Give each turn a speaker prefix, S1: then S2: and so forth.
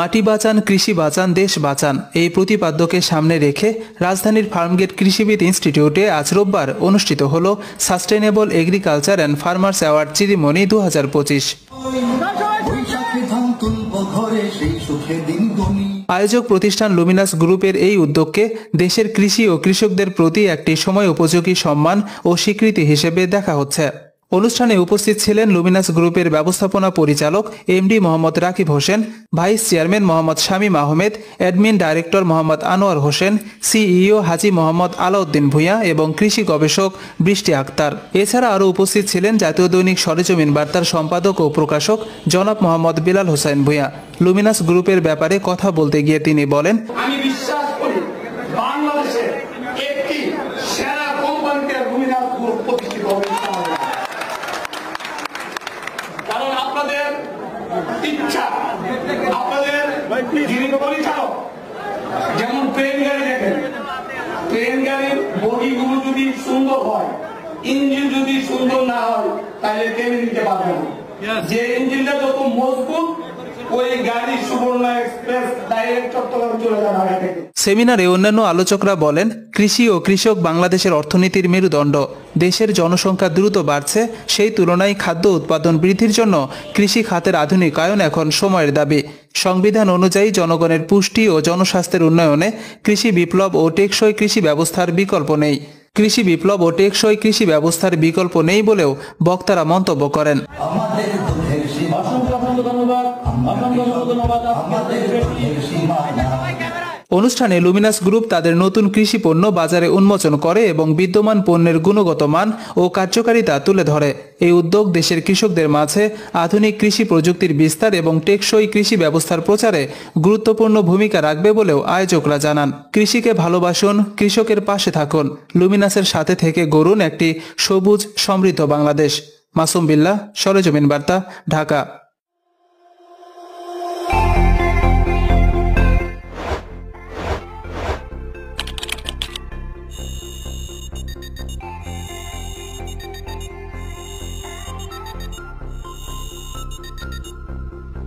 S1: মাটি বাঁচান, কৃষি বাঁচান, দেশ বাঁচান এই প্রতিপাদ্যকে সামনে রেখে রাজধানীর ফার্মগেট কৃষিবিদ ইনস্টিটিউটে আজ রোববার অনুষ্ঠিত হল sustainable agriculture and farmers award ceremony 2025। আয়োজক প্রতিষ্ঠান লুমিনাস গ্রুপের এই উদ্যোগকে দেশের কৃষি ও কৃষকদের প্রতি একটি সময় উপযোগী সম্মান ও স্বীকৃতি হিসেবে দেখা হচ্ছে। অনুষ্ঠানে উপস্থিত ছিলেন লুমিনাস গ্রুপের ব্যবস্থাপনা পরিচালক MD Mohammad Rakib Hossain, vice chairman Mohammad Shamim Ahmed, admin director Mohammad Anwar Hossain, CEO Haji Mohammad Alauddin Bhuiyan এবং কৃষি গবেষক বৃষ্টি আক্তার। এছাড়া আরও উপস্থিত ছিলেন জাতীয় দৈনিক সরেজমিন বার্তার সম্পাদক ও প্রকাশক জনাব মোহাম্মদ বিলাল হোসেন ভূঁইয়া। লুমিনাস গ্রুপের ব্যাপারে কথা বলতে গিয়ে তিনি বলেন,
S2: আমি বিশ্বাস করি বাংলাদেশে একটি সেরা কোম্পানিতে লুমিনাস গ্রুপ প্রতিষ্ঠিত হবে। কারণ আপনাদের ইচ্ছা, আপনাদের যিনি পরিচালক, যেমন ট্রেন গাড়ি দেখেন, ট্রেন গাড়ির বগিগুলো যদি সুন্দর হয়, ইঞ্জিন যদি সুন্দর না হয় তাহলে ট্রেন নিতে পারবে না। যে ইঞ্জিনটা যত মজবুত ওই গাড়ি সুবর্ণ এক্সপ্রেস ডাইরেক্ট চট্টগ্রাম চলে যাবে।
S1: সেমিনারে অন্যান্য আলোচকরা বলেন, কৃষি ও কৃষক বাংলাদেশের অর্থনীতির মেরুদণ্ড। দেশের জনসংখ্যা দ্রুত বাড়ছে, সেই তুলনায় খাদ্য উৎপাদন বৃদ্ধির জন্য কৃষি খাতের আধুনিকায়ন এখন সময়ের দাবি। সংবিধান অনুযায়ী জনগণের পুষ্টি ও জনস্বাস্থ্যের উন্নয়নে কৃষি বিপ্লব ও টেকসই কৃষি ব্যবস্থার বিকল্প নেই। কৃষি বিপ্লব ও টেকসই কৃষি ব্যবস্থার বিকল্প নেই বলেও বক্তারা মন্তব্য করেন। অনুষ্ঠানে লুমিনাস গ্রুপ তাদের নতুন কৃষি পণ্য বাজারে উন্মোচন করে এবং বিদ্যমান পণ্যের গুণগত মান ও কার্যকারিতা তুলে ধরে। এই উদ্যোগ দেশের কৃষকদের মাঝে আধুনিক কৃষি প্রযুক্তির বিস্তার এবং টেকসই কৃষি ব্যবস্থার প্রচারে গুরুত্বপূর্ণ ভূমিকা রাখবে বলেও আয়োজকরা জানান। কৃষিকে ভালোবাসুন, কৃষকের পাশে থাকুন, লুমিনাসের সাথে থেকে গড়ুন একটি সবুজ সমৃদ্ধ বাংলাদেশ। মাসুম বিল্লাহ, সরেজমিন বার্তা, ঢাকা।